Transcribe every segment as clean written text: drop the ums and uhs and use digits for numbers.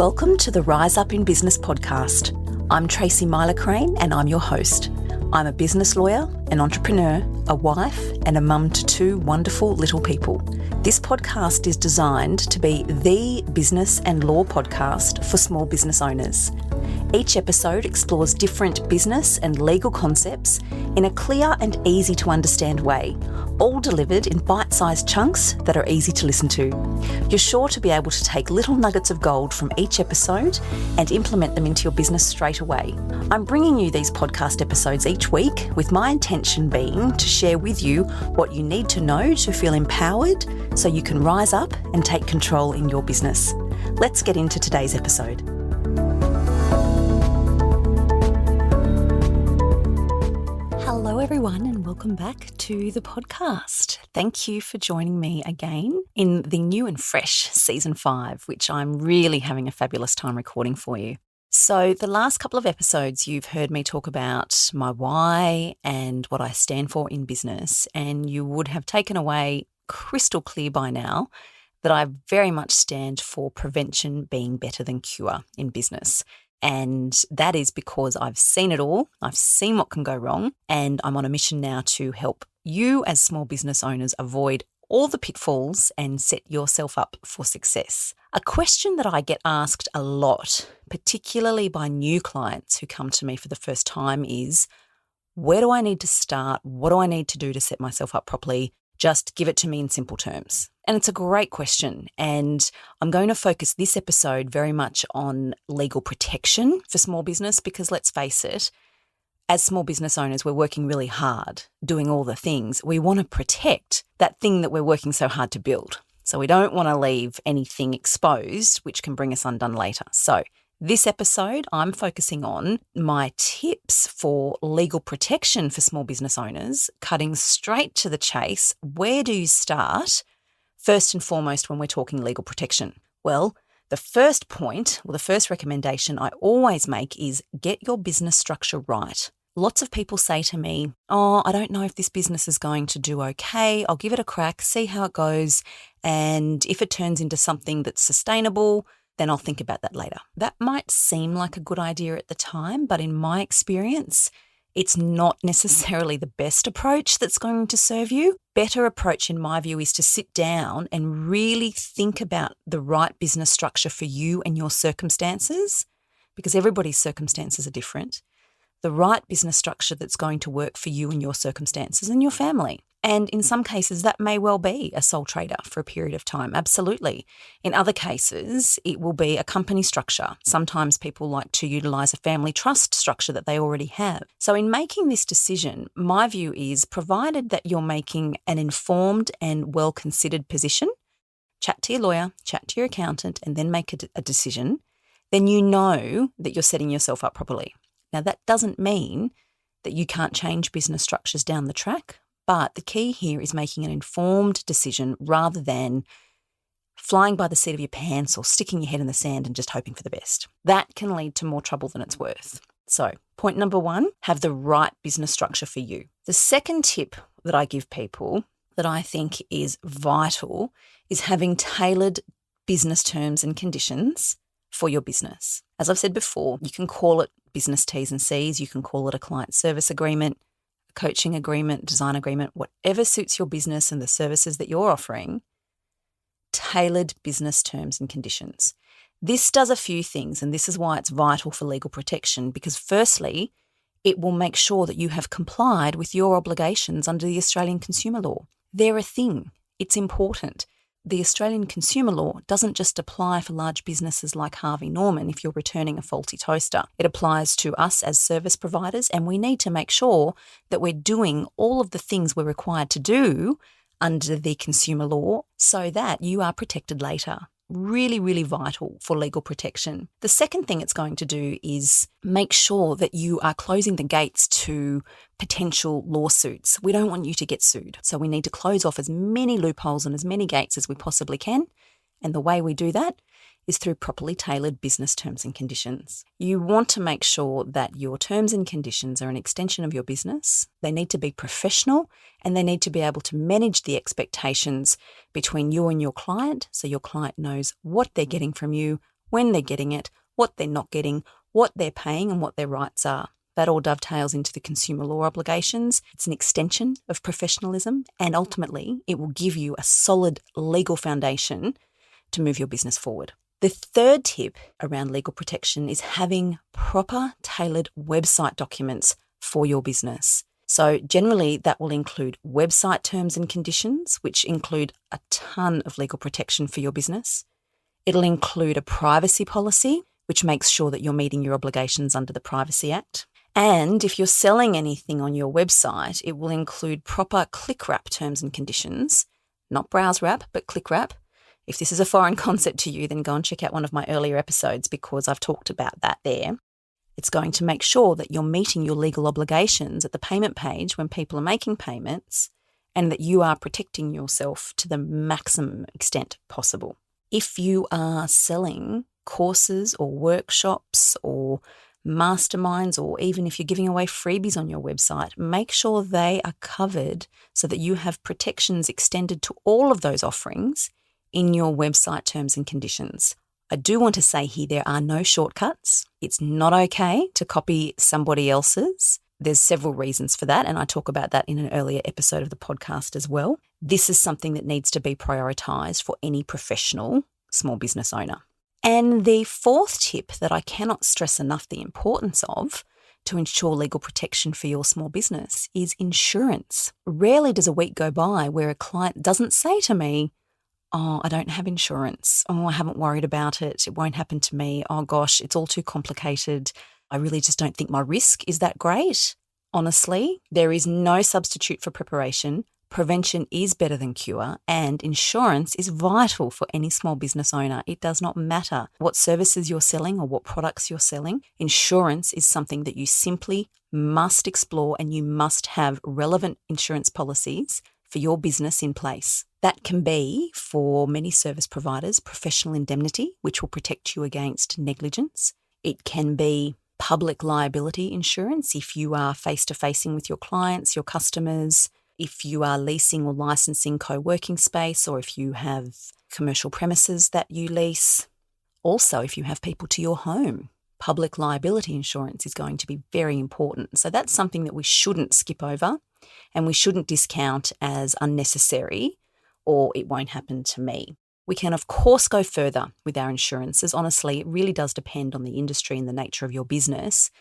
Welcome to the Rise Up in Business podcast. I'm Tracy Myler-Crane and I'm your host. I'm a business lawyer, an entrepreneur, a wife and a mum to two wonderful little people. This podcast is designed to be the business and law podcast for small business owners. Each episode explores different business and legal concepts in a clear and easy to understand way, all delivered in bite-sized chunks that are easy to listen to. You're sure to be able to take little nuggets of gold from each episode and implement them into your business straight away. I'm bringing you these podcast episodes each week with my intention being to share with you what you need to know to feel empowered so you can rise up and take control in your business. Let's get into today's episode. Hello everyone and welcome back to the podcast. Thank you for joining me again in the new and fresh season 5, which I'm really having a fabulous time recording for you. So the last couple of episodes you've heard me talk about my why and what I stand for in business, and you would have taken away crystal clear by now that I very much stand for prevention being better than cure in business. And that is because I've seen it all. I've seen what can go wrong. And I'm on a mission now to help you as small business owners avoid all the pitfalls and set yourself up for success. A question that I get asked a lot, particularly by new clients who come to me for the first time, is where do I need to start? What do I need to do to set myself up properly? Just give it to me in simple terms. And it's a great question. And I'm going to focus this episode very much on legal protection for small business because let's face it, as small business owners, we're working really hard doing all the things. We want to protect that thing that we're working so hard to build. So we don't want to leave anything exposed, which can bring us undone later. So this episode, I'm focusing on my tips for legal protection for small business owners, cutting straight to the chase. Where do you start? First and foremost, when we're talking legal protection? Well, the first point or the first recommendation I always make is get your business structure right. Lots of people say to me, I don't know if this business is going to do okay. I'll give it a crack, see how it goes. And if it turns into something that's sustainable, then I'll think about that later. That might seem like a good idea at the time, but in my experience, it's not necessarily the best approach that's going to serve you. Better approach, in my view, is to sit down and really think about the right business structure for you and your circumstances, because everybody's circumstances are different. The right business structure that's going to work for you and your circumstances and your family. And in some cases, that may well be a sole trader for a period of time. Absolutely. In other cases, it will be a company structure. Sometimes people like to utilize a family trust structure that they already have. So in making this decision, my view is provided that you're making an informed and well-considered position, chat to your lawyer, chat to your accountant, and then make a decision, then you know that you're setting yourself up properly. Now, that doesn't mean that you can't change business structures down the track. But the key here is making an informed decision rather than flying by the seat of your pants or sticking your head in the sand and just hoping for the best. That can lead to more trouble than it's worth. So point number 1, have the right business structure for you. The second tip that I give people that I think is vital is having tailored business terms and conditions for your business. As I've said before, you can call it business T's and C's, you can call it a client service agreement, coaching agreement, design agreement, whatever suits your business and the services that you're offering, tailored business terms and conditions. This does a few things, and this is why it's vital for legal protection, because firstly, it will make sure that you have complied with your obligations under the Australian consumer law. They're a thing. It's important. The Australian consumer law doesn't just apply for large businesses like Harvey Norman if you're returning a faulty toaster. It applies to us as service providers, and we need to make sure that we're doing all of the things we're required to do under the consumer law so that you are protected later. Really, really vital for legal protection. The second thing it's going to do is make sure that you are closing the gates to potential lawsuits. We don't want you to get sued. So we need to close off as many loopholes and as many gates as we possibly can. And the way we do that is through properly tailored business terms and conditions. You want to make sure that your terms and conditions are an extension of your business. They need to be professional and they need to be able to manage the expectations between you and your client so your client knows what they're getting from you, when they're getting it, what they're not getting, what they're paying and what their rights are. That all dovetails into the consumer law obligations. It's an extension of professionalism, and ultimately it will give you a solid legal foundation to move your business forward. The third tip around legal protection is having proper tailored website documents for your business. So generally that will include website terms and conditions, which include a ton of legal protection for your business. It'll include a privacy policy, which makes sure that you're meeting your obligations under the Privacy Act. And if you're selling anything on your website, it will include proper click wrap terms and conditions, not browse wrap, but click wrap. If this is a foreign concept to you, then go and check out one of my earlier episodes because I've talked about that there. It's going to make sure that you're meeting your legal obligations at the payment page when people are making payments and that you are protecting yourself to the maximum extent possible. If you are selling courses or workshops or masterminds, or even if you're giving away freebies on your website, make sure they are covered so that you have protections extended to all of those offerings in your website terms and conditions. I do want to say here there are no shortcuts. It's not okay to copy somebody else's. There's several reasons for that, and I talk about that in an earlier episode of the podcast as well. This is something that needs to be prioritised for any professional small business owner. And the fourth tip that I cannot stress enough the importance of to ensure legal protection for your small business is insurance. Rarely does a week go by where a client doesn't say to me, "Oh, I don't have insurance. Oh, I haven't worried about it. It won't happen to me. Oh gosh, it's all too complicated. I really just don't think my risk is that great." Honestly, there is no substitute for preparation. Prevention is better than cure, and insurance is vital for any small business owner. It does not matter what services you're selling or what products you're selling. Insurance is something that you simply must explore, and you must have relevant insurance policies for your business in place. That can be, for many service providers, professional indemnity, which will protect you against negligence. It can be public liability insurance if you are face-to-facing with your clients, your customers, if you are leasing or licensing co-working space, or if you have commercial premises that you lease. Also, if you have people to your home, public liability insurance is going to be very important. So that's something that we shouldn't skip over and we shouldn't discount as unnecessary or it won't happen to me. We can, of course, go further with our insurances. Honestly, it really does depend on the industry and the nature of your business.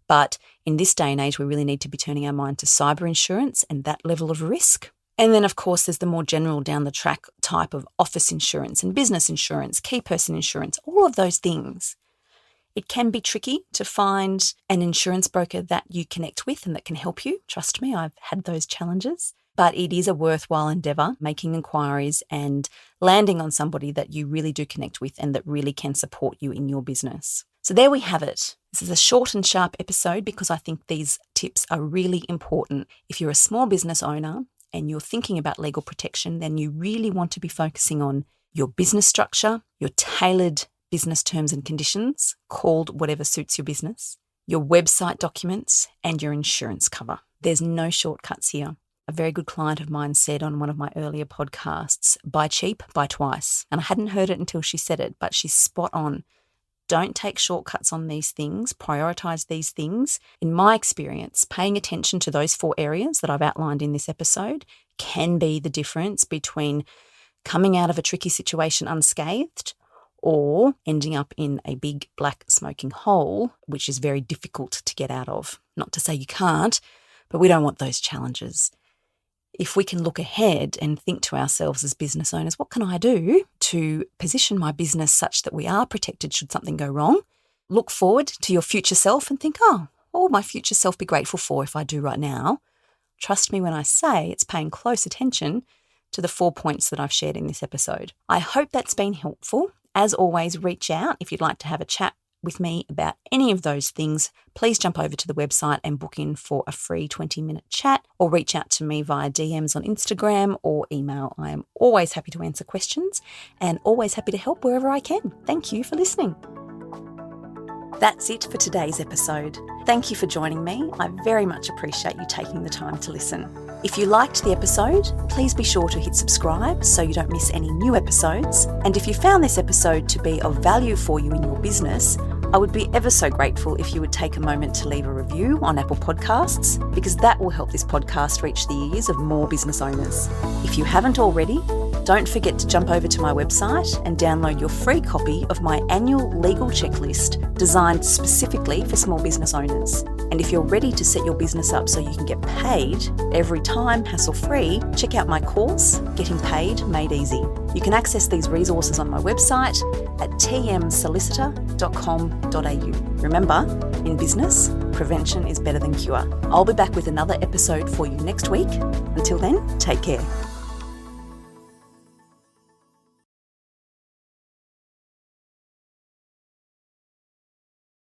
But in this day and age, we really need to be turning our mind to cyber insurance and that level of risk. And then, of course, there's the more general down the track type of office insurance and business insurance, key person insurance, all of those things. It can be tricky to find an insurance broker that you connect with and that can help you. Trust me, I've had those challenges. But it is a worthwhile endeavour, making inquiries and landing on somebody that you really do connect with and that really can support you in your business. So there we have it. This is a short and sharp episode because I think these tips are really important. If you're a small business owner and you're thinking about legal protection, then you really want to be focusing on your business structure, your tailored business terms and conditions, called whatever suits your business, your website documents, and your insurance cover. There's no shortcuts here. A very good client of mine said on one of my earlier podcasts, "Buy cheap, buy twice." And I hadn't heard it until she said it, but she's spot on. Don't take shortcuts on these things. Prioritize these things. In my experience, paying attention to those 4 areas that I've outlined in this episode can be the difference between coming out of a tricky situation unscathed or ending up in a big black smoking hole, which is very difficult to get out of. Not to say you can't, but we don't want those challenges. If we can look ahead and think to ourselves as business owners, what can I do to position my business such that we are protected should something go wrong? Look forward to your future self and think, what will my future self be grateful for if I do right now? Trust me when I say it's paying close attention to the 4 points that I've shared in this episode. I hope that's been helpful. As always, reach out if you'd like to have a chat with me about any of those things. Please jump over to the website and book in for a free 20-minute chat, or reach out to me via DMs on Instagram or email. I am always happy to answer questions and always happy to help wherever I can. Thank you for listening. That's it for today's episode. Thank you for joining me. I very much appreciate you taking the time to listen. If you liked the episode, please be sure to hit subscribe so you don't miss any new episodes. And if you found this episode to be of value for you in your business, I would be ever so grateful if you would take a moment to leave a review on Apple Podcasts, because that will help this podcast reach the ears of more business owners. If you haven't already, don't forget to jump over to my website and download your free copy of my annual legal checklist designed specifically for small business owners. And if you're ready to set your business up so you can get paid every time hassle-free, check out my course, Getting Paid Made Easy. You can access these resources on my website at tmsolicitor.com.au. Remember, in business, prevention is better than cure. I'll be back with another episode for you next week. Until then, take care.